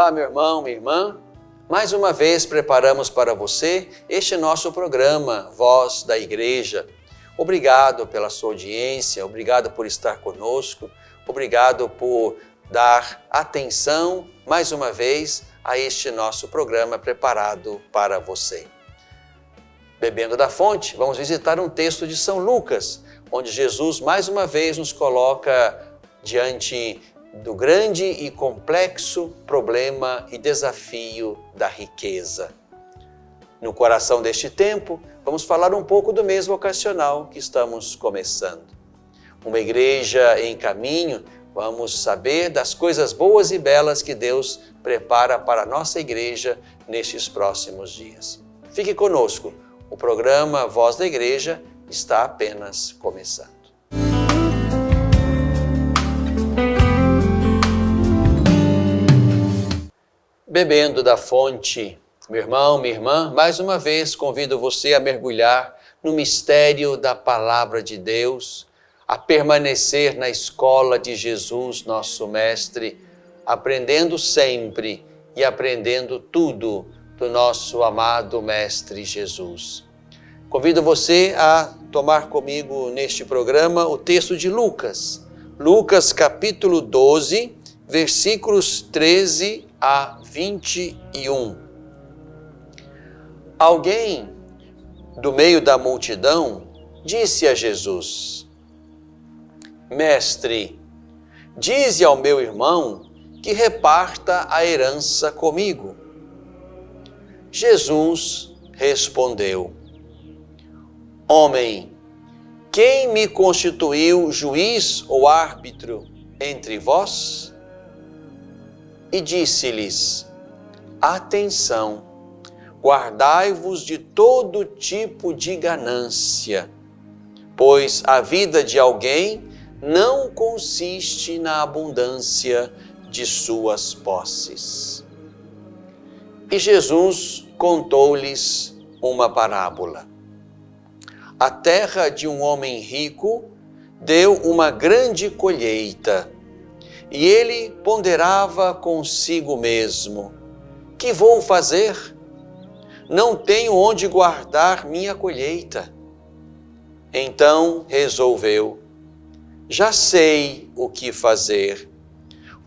Olá, meu irmão, minha irmã. Mais uma vez preparamos para você este nosso programa, Voz da Igreja. Obrigado pela sua audiência, obrigado por estar conosco, obrigado por dar atenção, mais uma vez, a este nosso programa preparado para você. Bebendo da fonte, vamos visitar um texto de São Lucas, onde Jesus mais uma vez nos coloca diante do grande e complexo problema e desafio da riqueza. No coração deste tempo, vamos falar um pouco do mês vocacional que estamos começando. Uma igreja em caminho, vamos saber das coisas boas e belas que Deus prepara para a nossa igreja nestes próximos dias. Fique conosco, o programa Voz da Igreja está apenas começando. Bebendo da fonte, meu irmão, minha irmã, mais uma vez convido você a mergulhar no mistério da Palavra de Deus, a permanecer na escola de Jesus, nosso Mestre, aprendendo sempre e aprendendo tudo do nosso amado Mestre Jesus. Convido você a tomar comigo neste programa o texto de Lucas. Lucas capítulo 12, versículos 13 a 21. Alguém do meio da multidão disse a Jesus: Mestre, dize ao meu irmão que reparta a herança comigo. Jesus respondeu: Homem, quem me constituiu juiz ou árbitro entre vós? E disse-lhes: Atenção, guardai-vos de todo tipo de ganância, pois a vida de alguém não consiste na abundância de suas posses. E Jesus contou-lhes uma parábola. A terra de um homem rico deu uma grande colheita, e ele ponderava consigo mesmo: que vou fazer? Não tenho onde guardar minha colheita. Então resolveu: já sei o que fazer.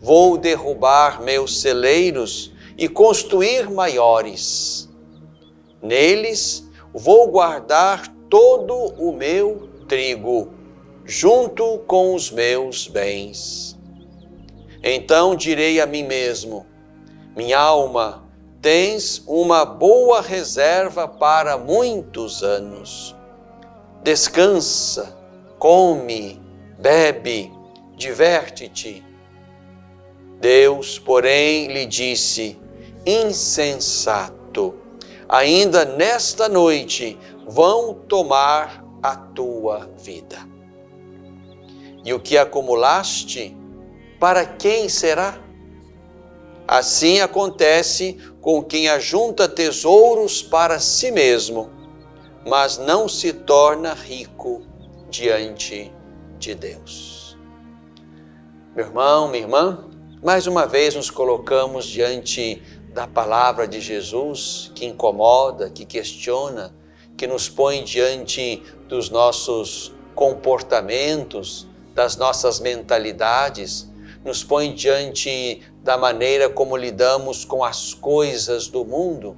Vou derrubar meus celeiros e construir maiores. Neles vou guardar todo o meu trigo, junto com os meus bens. Então direi a mim mesmo: minha alma, tens uma boa reserva para muitos anos. Descansa, come, bebe, diverte-te. Deus, porém, lhe disse: insensato, ainda nesta noite vão tomar a tua vida. E o que acumulaste, para quem será? Assim acontece com quem ajunta tesouros para si mesmo, mas não se torna rico diante de Deus. Meu irmão, minha irmã, mais uma vez nos colocamos diante da palavra de Jesus, que incomoda, que questiona, que nos põe diante dos nossos comportamentos, das nossas mentalidades, nos põe diante da maneira como lidamos com as coisas do mundo.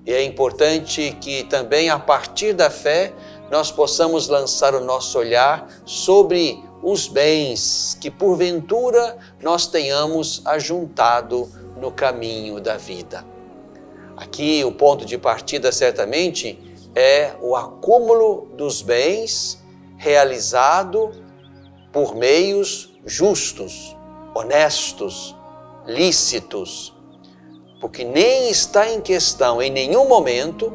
E é importante que também, a partir da fé, nós possamos lançar o nosso olhar sobre os bens que, porventura, nós tenhamos ajuntado no caminho da vida. Aqui, o ponto de partida, certamente, é o acúmulo dos bens realizado por meios justos, honestos, lícitos, porque nem está em questão em nenhum momento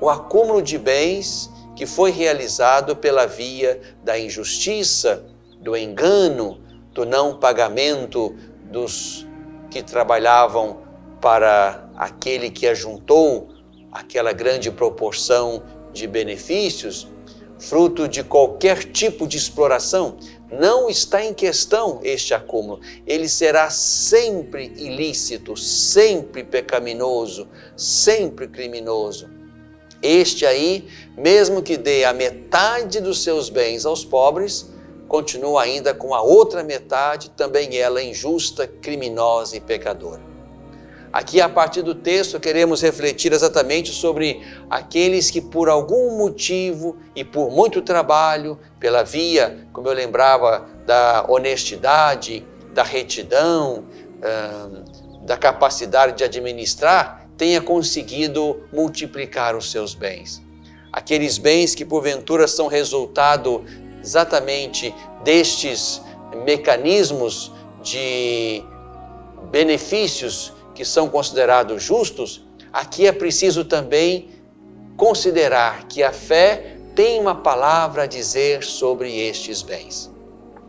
o acúmulo de bens que foi realizado pela via da injustiça, do engano, do não pagamento dos que trabalhavam para aquele que ajuntou aquela grande proporção de benefícios, fruto de qualquer tipo de exploração. não está em questão este acúmulo. Ele será sempre ilícito, sempre pecaminoso, sempre criminoso. Este aí, mesmo que dê a metade dos seus bens aos pobres, continua ainda com a outra metade, também ela injusta, criminosa e pecadora. Aqui, a partir do texto, queremos refletir exatamente sobre aqueles que, por algum motivo e por muito trabalho, pela via, como eu lembrava, da honestidade, da retidão, da capacidade de administrar, tenha conseguido multiplicar os seus bens. Aqueles bens que, porventura, são resultado exatamente destes mecanismos de benefícios que são considerados justos, aqui é preciso também considerar que a fé tem uma palavra a dizer sobre estes bens.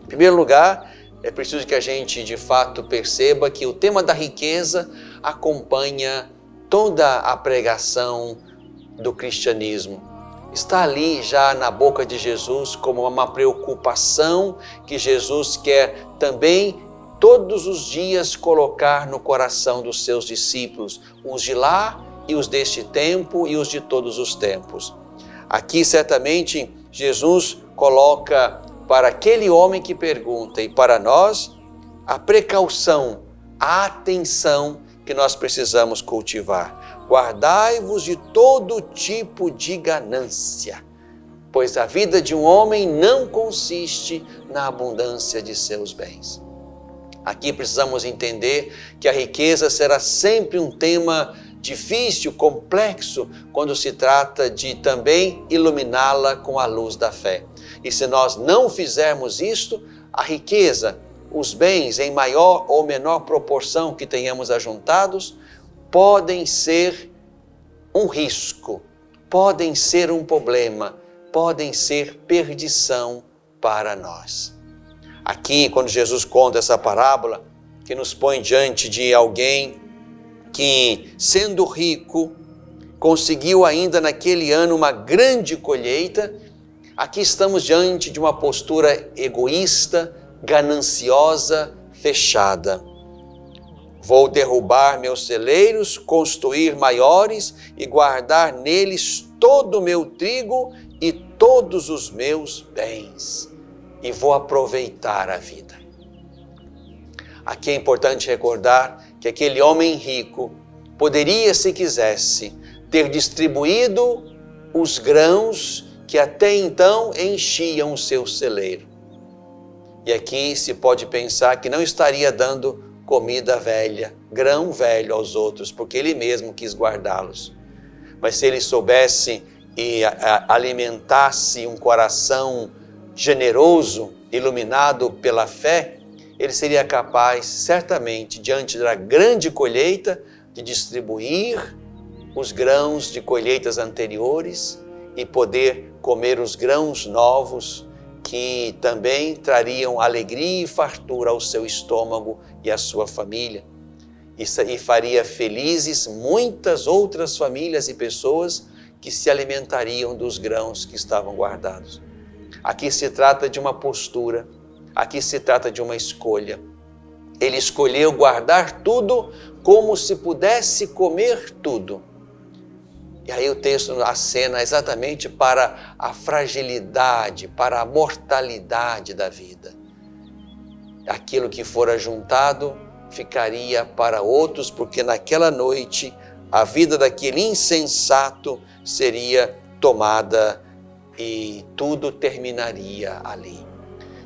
Em primeiro lugar, é preciso que a gente de fato perceba que o tema da riqueza acompanha toda a pregação do cristianismo. Está ali já na boca de Jesus como uma preocupação que Jesus quer também todos os dias colocar no coração dos seus discípulos, os de lá e os deste tempo e os de todos os tempos. Aqui certamente Jesus coloca para aquele homem que pergunta e para nós a precaução, a atenção que nós precisamos cultivar. Guardai-vos de todo tipo de ganância, pois a vida de um homem não consiste na abundância de seus bens. Aqui precisamos entender que a riqueza será sempre um tema difícil, complexo, quando se trata de também iluminá-la com a luz da fé. E se nós não fizermos isto, a riqueza, os bens em maior ou menor proporção que tenhamos ajuntados, podem ser um risco, podem ser um problema, podem ser perdição para nós. Aqui, quando Jesus conta essa parábola, que nos põe diante de alguém que, sendo rico, conseguiu ainda naquele ano uma grande colheita, aqui estamos diante de uma postura egoísta, gananciosa, fechada. Vou derrubar meus celeiros, construir maiores e guardar neles todo o meu trigo e todos os meus bens. E vou aproveitar a vida. Aqui é importante recordar que aquele homem rico poderia, se quisesse, ter distribuído os grãos que até então enchiam o seu celeiro. E aqui se pode pensar que não estaria dando comida velha, grão velho aos outros, porque ele mesmo quis guardá-los. Mas se ele soubesse e alimentasse um coração generoso, iluminado pela fé, ele seria capaz, certamente, diante da grande colheita, de distribuir os grãos de colheitas anteriores e poder comer os grãos novos que também trariam alegria e fartura ao seu estômago e à sua família. E faria felizes muitas outras famílias e pessoas que se alimentariam dos grãos que estavam guardados. Aqui se trata de uma postura, aqui se trata de uma escolha. Ele escolheu guardar tudo como se pudesse comer tudo. E aí o texto acena exatamente para a fragilidade, para a mortalidade da vida. Aquilo que for ajuntado ficaria para outros, porque naquela noite a vida daquele insensato seria tomada e tudo terminaria ali.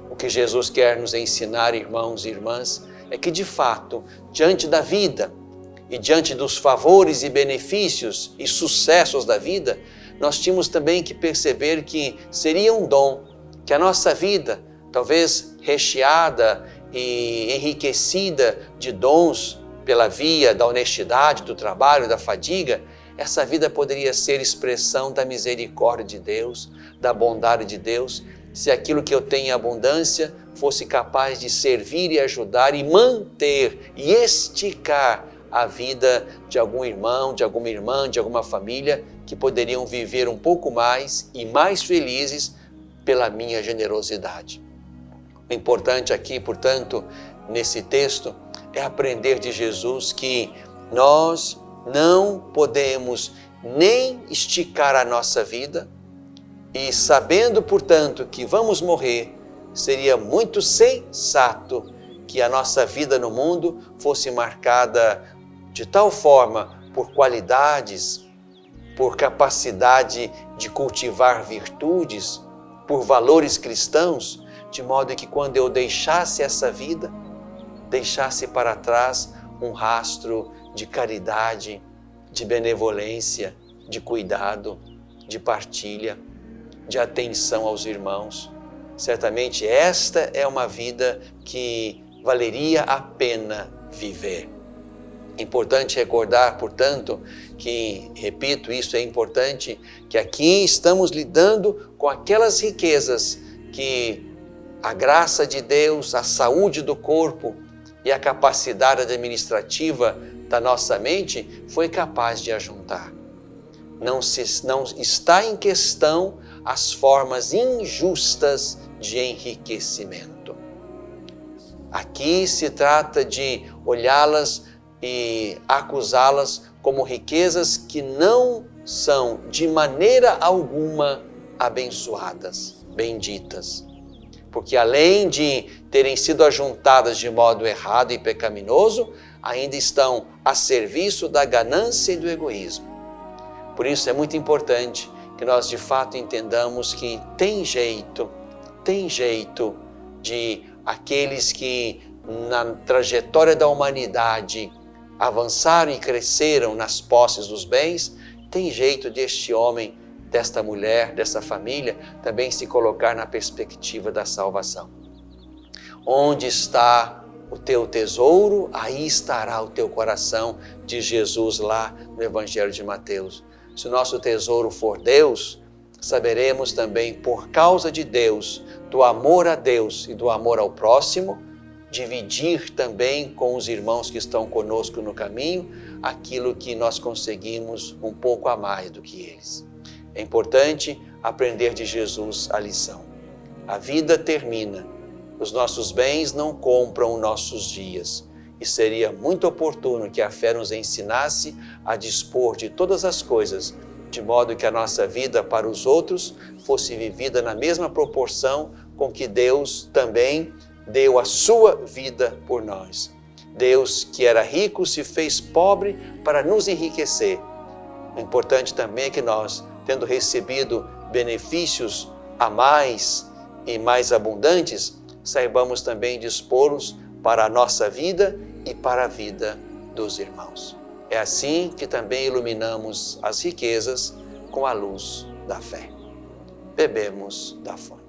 O que Jesus quer nos ensinar, irmãos e irmãs, é que de fato, diante da vida e diante dos favores e benefícios e sucessos da vida, nós tínhamos também que perceber que seria um dom, que a nossa vida, talvez recheada e enriquecida de dons pela via da honestidade, do trabalho, da fadiga, essa vida poderia ser expressão da misericórdia de Deus, da bondade de Deus, se aquilo que eu tenho em abundância fosse capaz de servir e ajudar e manter e esticar a vida de algum irmão, de alguma irmã, de alguma família que poderiam viver um pouco mais e mais felizes pela minha generosidade. O O importante aqui, portanto, nesse texto, é aprender de Jesus que nós não podemos nem esticar a nossa vida e, sabendo, portanto, que vamos morrer, seria muito sensato que a nossa vida no mundo fosse marcada de tal forma por qualidades, por capacidade de cultivar virtudes, por valores cristãos, de modo que quando eu deixasse essa vida, deixasse para trás um rastro de caridade, de benevolência, de cuidado, de partilha, de atenção aos irmãos. Certamente esta é uma vida que valeria a pena viver. Importante recordar, portanto, que, repito, isso é importante, que aqui estamos lidando com aquelas riquezas que a graça de Deus, a saúde do corpo e a capacidade administrativa da nossa mente foi capaz de ajuntar. Não está em questão as formas injustas de enriquecimento. Aqui se trata de olhá-las e acusá-las como riquezas que não são de maneira alguma abençoadas, benditas. Porque além de terem sido ajuntadas de modo errado e pecaminoso, ainda estão a serviço da ganância e do egoísmo. Por isso é muito importante que nós de fato entendamos que tem jeito de aqueles que na trajetória da humanidade avançaram e cresceram nas posses dos bens, tem jeito deste homem, desta mulher, dessa família, também se colocar na perspectiva da salvação. Onde está o teu tesouro, aí estará o teu coração, diz Jesus lá no Evangelho de Mateus. Se o nosso tesouro for Deus, saberemos também, por causa de Deus, do amor a Deus e do amor ao próximo, dividir também com os irmãos que estão conosco no caminho aquilo que nós conseguimos um pouco a mais do que eles. É importante aprender de Jesus a lição. A vida termina, os nossos bens não compram nossos dias e seria muito oportuno que a fé nos ensinasse a dispor de todas as coisas, de modo que a nossa vida para os outros fosse vivida na mesma proporção com que Deus também deu a sua vida por nós. Deus, que era rico, se fez pobre para nos enriquecer. O importante também é que nós, tendo recebido benefícios a mais e mais abundantes, saibamos também dispô-los para a nossa vida e para a vida dos irmãos. É assim que também iluminamos as riquezas com a luz da fé. Bebemos da fonte.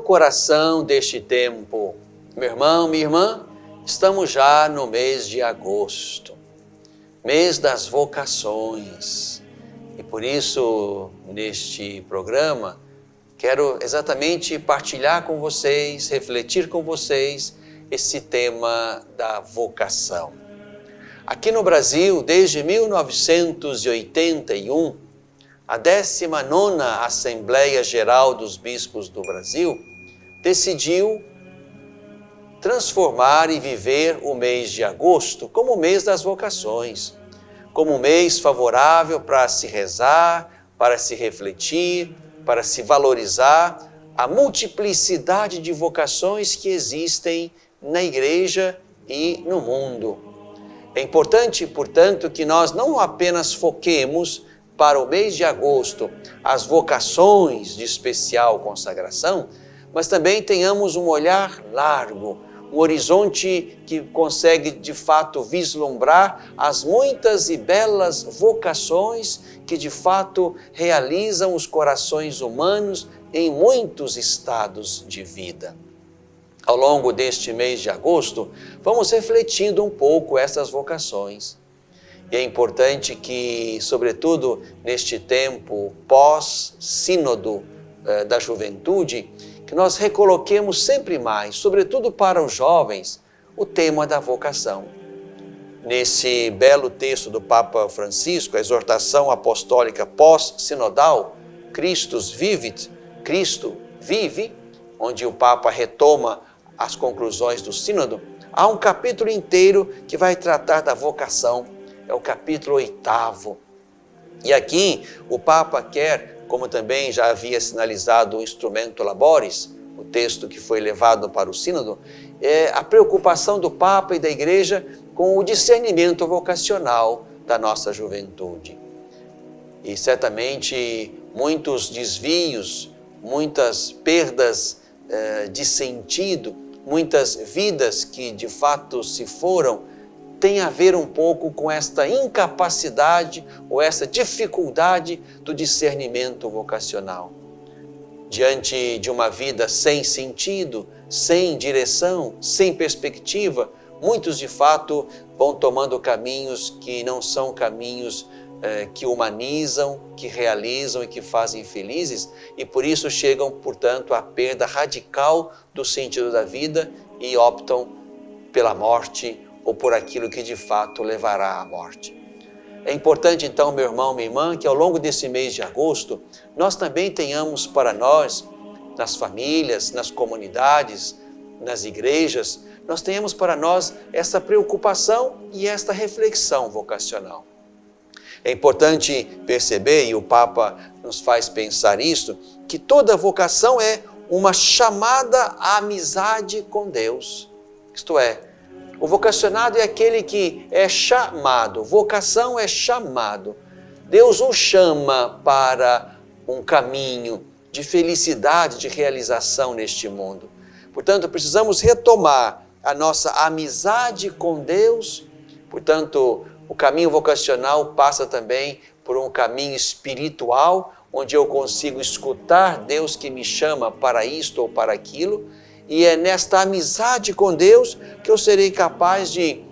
coração deste tempo. Meu irmão, minha irmã, estamos já no mês de agosto, mês das vocações. E por isso, neste programa, quero exatamente partilhar com vocês, refletir com vocês esse tema da vocação. Aqui no Brasil, desde 1981, a 19ª Assembleia Geral dos Bispos do Brasil decidiu transformar e viver o mês de agosto como o mês das vocações, como um mês favorável para se rezar, para se refletir, para se valorizar a multiplicidade de vocações que existem na igreja e no mundo. É importante, portanto, que nós não apenas foquemos para o mês de agosto as vocações de especial consagração, mas também tenhamos um olhar largo, um horizonte que consegue de fato vislumbrar as muitas e belas vocações que de fato realizam os corações humanos em muitos estados de vida. Ao longo deste mês de agosto, vamos refletindo um pouco essas vocações. E é importante que, sobretudo neste tempo pós-sínodo da juventude, que nós recoloquemos sempre mais, sobretudo para os jovens, o tema da vocação. Nesse belo texto do Papa Francisco, a exortação apostólica pós-sinodal, Christus Vivit, Cristo vive, onde o Papa retoma as conclusões do sínodo, há um capítulo inteiro que vai tratar da vocação, é o capítulo 8º. E aqui o Papa quer, como também já havia sinalizado o Instrumento Laboris, o texto que foi levado para o sínodo, é a preocupação do Papa e da Igreja com o discernimento vocacional da nossa juventude. E certamente muitos desvios, muitas perdas de sentido, muitas vidas que de fato se foram, tem a ver um pouco com esta incapacidade ou essa dificuldade do discernimento vocacional. Diante de uma vida sem sentido, sem direção, sem perspectiva, muitos de fato vão tomando caminhos que não são caminhos que humanizam, que realizam e que fazem felizes, e por isso chegam, portanto, à perda radical do sentido da vida e optam pela morte ou por aquilo que de fato levará à morte. É importante então, meu irmão, minha irmã, que ao longo desse mês de agosto, nós também tenhamos para nós, nas famílias, nas comunidades, nas igrejas, nós tenhamos para nós essa preocupação e esta reflexão vocacional. É importante perceber, e o Papa nos faz pensar isso, que toda vocação é uma chamada à amizade com Deus. Isto é, o vocacionado é aquele que é chamado, vocação é chamado. Deus o chama para um caminho de felicidade, de realização neste mundo. Portanto, precisamos retomar a nossa amizade com Deus. Portanto, o caminho vocacional passa também por um caminho espiritual, onde eu consigo escutar Deus que me chama para isto ou para aquilo, e é nesta amizade com Deus que eu serei capaz de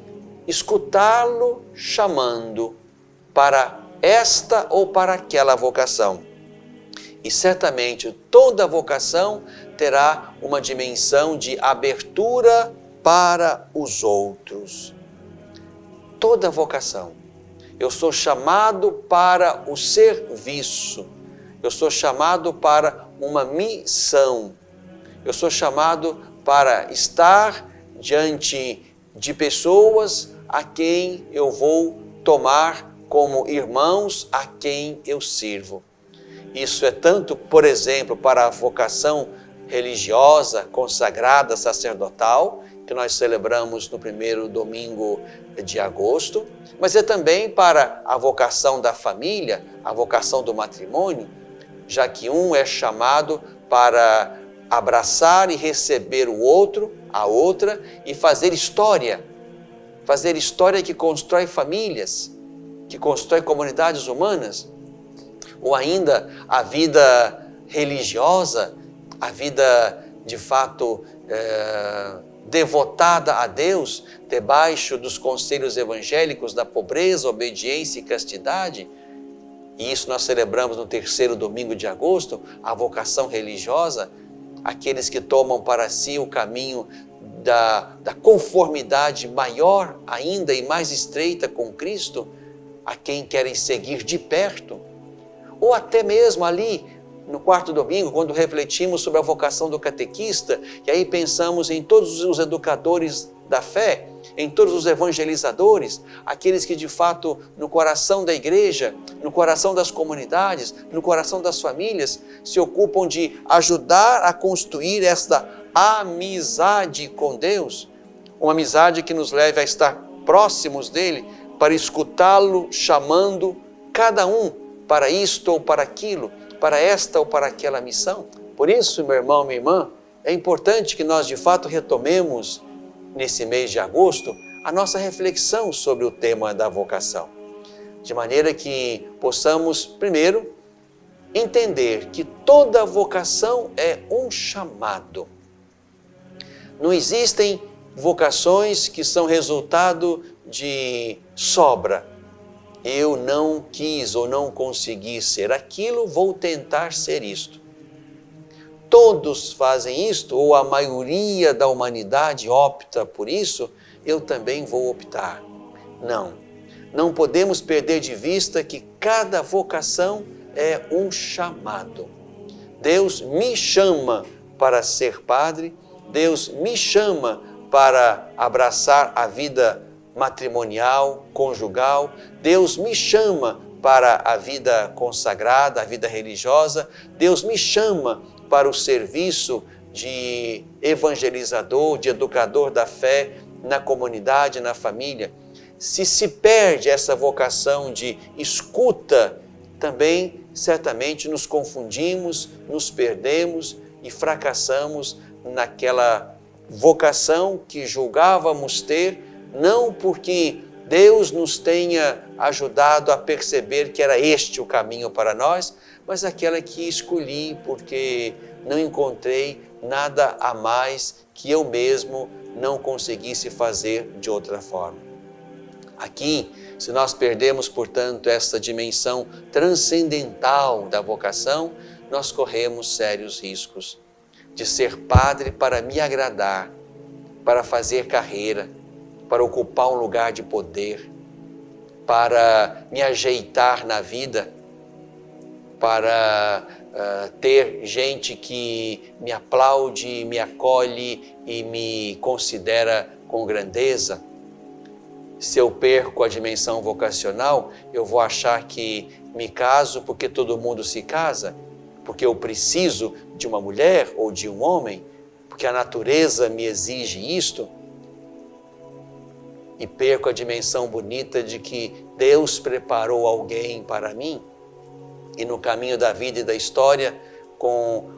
escutá-lo chamando para esta ou para aquela vocação. E certamente toda vocação terá uma dimensão de abertura para os outros. Toda vocação. Eu sou chamado para o serviço. Eu sou chamado para uma missão. Eu sou chamado para estar diante de pessoas a quem eu vou tomar como irmãos, a quem eu sirvo. Isso é tanto, por exemplo, para a vocação religiosa, consagrada, sacerdotal, que nós celebramos no primeiro domingo de agosto, mas é também para a vocação da família, a vocação do matrimônio, já que um é chamado para abraçar e receber o outro, a outra, e fazer história que constrói famílias, que constrói comunidades humanas, ou ainda a vida religiosa, a vida de fato, devotada a Deus, debaixo dos conselhos evangélicos da pobreza, obediência e castidade. E isso nós celebramos no 3º domingo de agosto, a vocação religiosa, aqueles que tomam para si o caminho da conformidade maior ainda e mais estreita com Cristo, a quem querem seguir de perto, ou até mesmo ali no 4º domingo, quando refletimos sobre a vocação do catequista, e aí pensamos em todos os educadores da fé, em todos os evangelizadores, aqueles que de fato no coração da igreja, no coração das comunidades, no coração das famílias, se ocupam de ajudar a construir esta amizade com Deus, uma amizade que nos leve a estar próximos dele, para escutá-lo chamando cada um para isto ou para aquilo, para esta ou para aquela missão. Por isso, meu irmão, minha irmã, é importante que nós de fato retomemos nesse mês de agosto a nossa reflexão sobre o tema da vocação, de maneira que possamos, primeiro, entender que toda vocação é um chamado. Não existem vocações que são resultado de sobra. Eu não quis ou não consegui ser aquilo, vou tentar ser isto. Todos fazem isto, ou a maioria da humanidade opta por isso, eu também vou optar. Não podemos perder de vista que cada vocação é um chamado. Deus me chama para ser padre, Deus me chama para abraçar a vida matrimonial, conjugal, Deus me chama para a vida consagrada, a vida religiosa, Deus me chama para o serviço de evangelizador, de educador da fé na comunidade, na família. Se perde essa vocação de escuta, também certamente nos confundimos, nos perdemos e fracassamos naquela vocação que julgávamos ter, não porque Deus nos tenha ajudado a perceber que era este o caminho para nós, mas aquela que escolhi porque não encontrei nada a mais que eu mesmo não conseguisse fazer de outra forma. Aqui, se nós perdemos, portanto, essa dimensão transcendental da vocação, nós corremos sérios riscos de ser padre para me agradar, para fazer carreira, para ocupar um lugar de poder, para me ajeitar na vida, para ter gente que me aplaude, me acolhe e me considera com grandeza. Se eu perco a dimensão vocacional, eu vou achar que me caso porque todo mundo se casa, porque eu preciso de uma mulher ou de um homem, porque a natureza me exige isto, e perco a dimensão bonita de que Deus preparou alguém para mim, e no caminho da vida e da história, com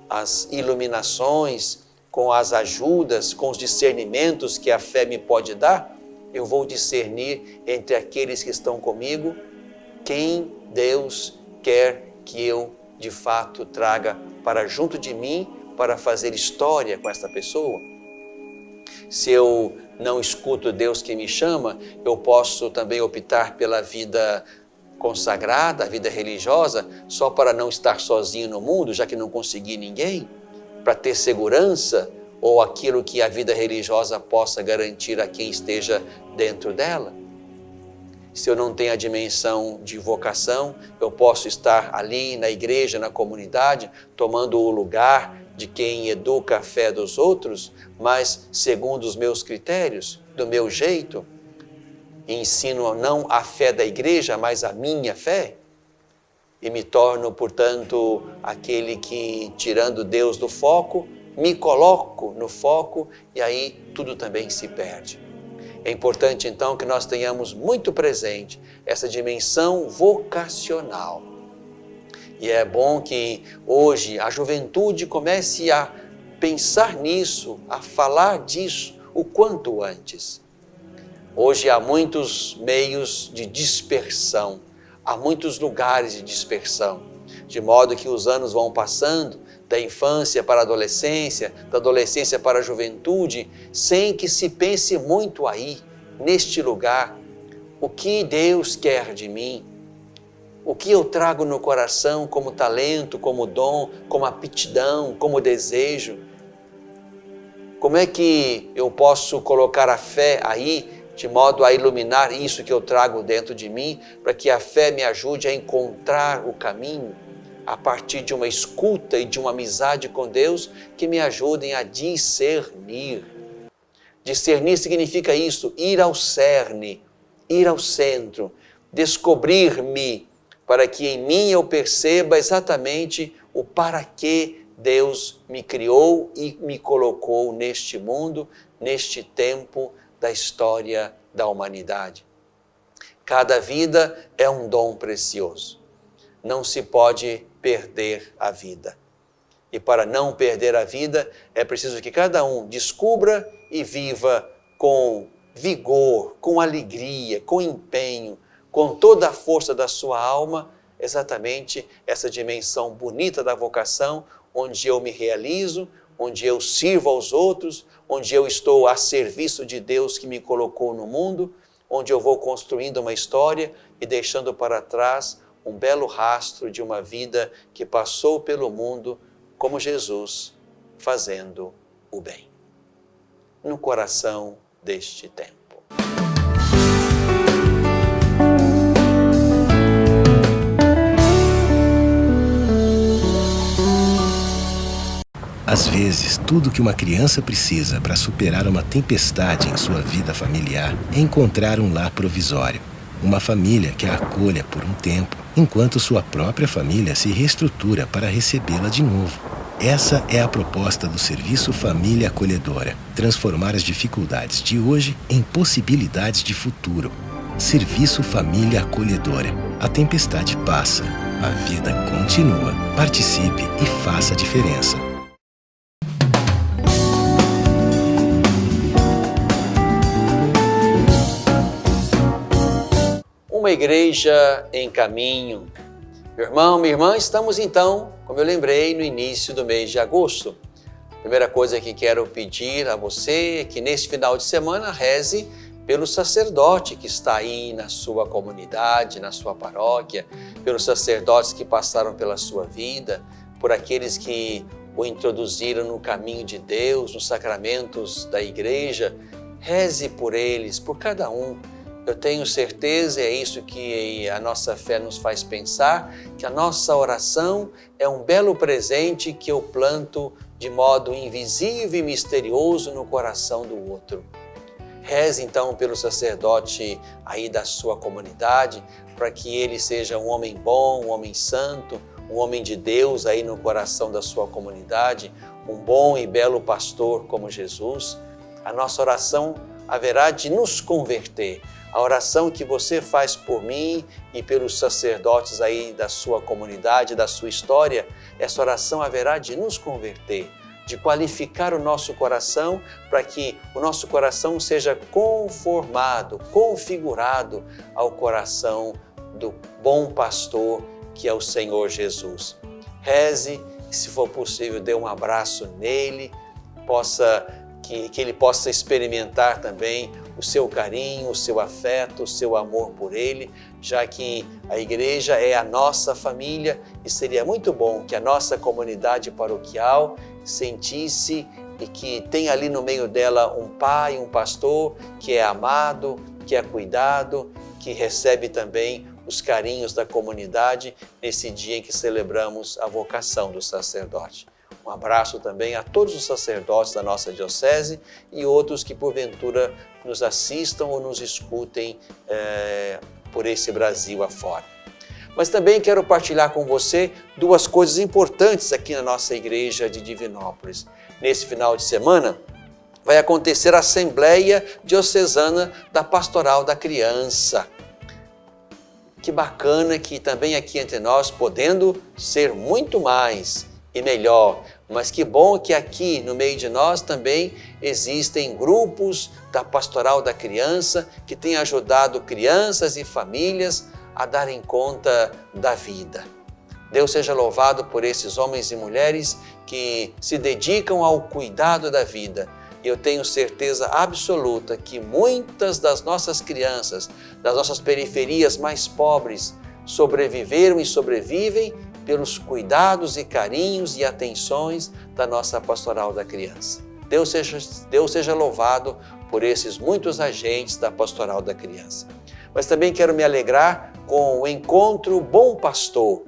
as iluminações, com as ajudas, com os discernimentos que a fé me pode dar, eu vou discernir entre aqueles que estão comigo, quem Deus quer que eu de fato traga para junto de mim, para fazer história com essa pessoa. Se eu não escuto Deus que me chama, eu posso também optar pela vida consagrada, a vida religiosa, só para não estar sozinho no mundo, já que não consegui ninguém, para ter segurança ou aquilo que a vida religiosa possa garantir a quem esteja dentro dela. Se eu não tenho a dimensão de vocação, eu posso estar ali na igreja, na comunidade, tomando o lugar de quem educa a fé dos outros, mas segundo os meus critérios, do meu jeito, ensino não a fé da igreja, mas a minha fé, e me torno, portanto, aquele que, tirando Deus do foco, me coloco no foco e aí tudo também se perde. É importante, então, que nós tenhamos muito presente essa dimensão vocacional. E é bom que hoje a juventude comece a pensar nisso, a falar disso o quanto antes. Hoje há muitos meios de dispersão, há muitos lugares de dispersão. de modo que os anos vão passando, da infância para a adolescência, da adolescência para a juventude, sem que se pense muito aí, neste lugar, o que Deus quer de mim, o que eu trago no coração como talento, como dom, como aptidão, como desejo. Como é que eu posso colocar a fé aí, de modo a iluminar isso que eu trago dentro de mim, para que a fé me ajude a encontrar o caminho, a partir de uma escuta e de uma amizade com Deus, que me ajudem a discernir. Discernir significa isso, ir ao cerne, ir ao centro, descobrir-me, para que em mim eu perceba exatamente o para que Deus me criou e me colocou neste mundo, neste tempo da história da humanidade. Cada vida é um dom precioso. Não se pode perder a vida. E para não perder a vida, é preciso que cada um descubra e viva com vigor, com alegria, com empenho, com toda a força da sua alma, exatamente essa dimensão bonita da vocação, onde eu me realizo, onde eu sirvo aos outros, onde eu estou a serviço de Deus que me colocou no mundo, onde eu vou construindo uma história e deixando para trás um belo rastro de uma vida que passou pelo mundo como Jesus, fazendo o bem. No coração deste tempo. Às vezes, tudo que uma criança precisa para superar uma tempestade em sua vida familiar é encontrar um lar provisório. Uma família que a acolha por um tempo, enquanto sua própria família se reestrutura para recebê-la de novo. Essa é a proposta do Serviço Família Acolhedora: transformar as dificuldades de hoje em possibilidades de futuro. Serviço Família Acolhedora. A tempestade passa, a vida continua. Participe e faça a diferença. Uma igreja em caminho. Meu irmão, minha irmã, estamos então, como eu lembrei, no início do mês de agosto. Primeira coisa que quero pedir a você é que neste final de semana reze pelo sacerdote que está aí na sua comunidade, na sua paróquia, pelos sacerdotes que passaram pela sua vida, por aqueles que o introduziram no caminho de Deus, nos sacramentos da igreja. Reze por eles, por cada um. Eu tenho certeza, é isso que a nossa fé nos faz pensar, que a nossa oração é um belo presente que eu planto de modo invisível e misterioso no coração do outro. Reze então pelo sacerdote aí da sua comunidade, para que ele seja um homem bom, um homem santo, um homem de Deus aí no coração da sua comunidade, um bom e belo pastor como Jesus. A nossa oração haverá de nos converter. A oração que você faz por mim e pelos sacerdotes aí da sua comunidade, da sua história, essa oração haverá de nos converter, de qualificar o nosso coração para que o nosso coração seja conformado, configurado ao coração do bom pastor que é o Senhor Jesus. Reze e, se for possível, dê um abraço nele, que ele possa experimentar também o seu carinho, o seu afeto, o seu amor por ele, já que a igreja é a nossa família e seria muito bom que a nossa comunidade paroquial sentisse e que tem ali no meio dela um pai, um pastor que é amado, que é cuidado, que recebe também os carinhos da comunidade nesse dia em que celebramos a vocação do sacerdote. Um abraço também a todos os sacerdotes da nossa diocese e outros que porventura nos assistam ou nos escutem por esse Brasil afora. Mas também quero partilhar com você duas coisas importantes aqui na nossa igreja de Divinópolis. Nesse final de semana vai acontecer a Assembleia Diocesana da Pastoral da Criança. Que bacana que também aqui entre nós, podendo ser muito mais e melhor, mas que bom que aqui no meio de nós também existem grupos da Pastoral da Criança que têm ajudado crianças e famílias a darem conta da vida. Deus seja louvado por esses homens e mulheres que se dedicam ao cuidado da vida. E eu tenho certeza absoluta que muitas das nossas crianças, das nossas periferias mais pobres, sobreviveram e sobrevivem pelos cuidados e carinhos e atenções da nossa pastoral da criança. Deus seja louvado por esses muitos agentes da pastoral da criança. Mas também quero me alegrar com o encontro Bom Pastor.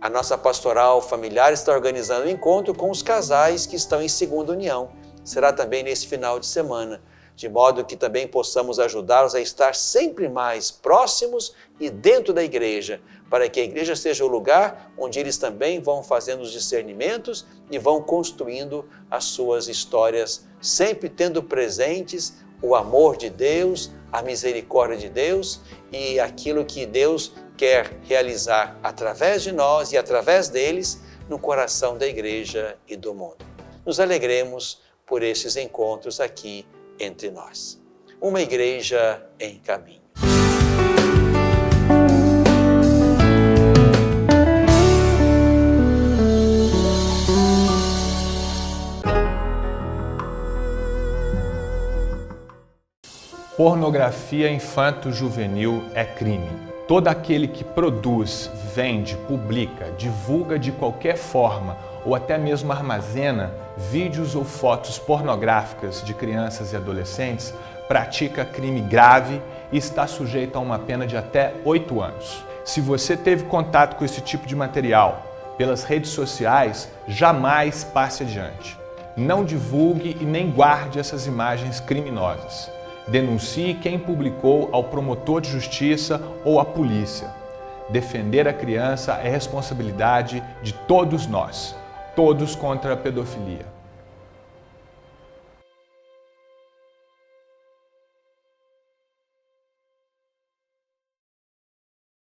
A nossa pastoral familiar está organizando um encontro com os casais que estão em segunda união. Será também nesse final de semana, de modo que também possamos ajudá-los a estar sempre mais próximos e dentro da igreja, para que a igreja seja o lugar onde eles também vão fazendo os discernimentos e vão construindo as suas histórias, sempre tendo presentes o amor de Deus, a misericórdia de Deus e aquilo que Deus quer realizar através de nós e através deles no coração da igreja e do mundo. Nos alegremos por esses encontros aqui entre nós. Uma igreja em caminho. Pornografia infanto-juvenil é crime. Todo aquele que produz, vende, publica, divulga de qualquer forma ou até mesmo armazena vídeos ou fotos pornográficas de crianças e adolescentes pratica crime grave e está sujeito a uma pena de até 8 anos. Se você teve contato com esse tipo de material pelas redes sociais, jamais passe adiante. Não divulgue e nem guarde essas imagens criminosas. Denuncie quem publicou ao promotor de justiça ou à polícia. Defender a criança é responsabilidade de todos nós, todos contra a pedofilia.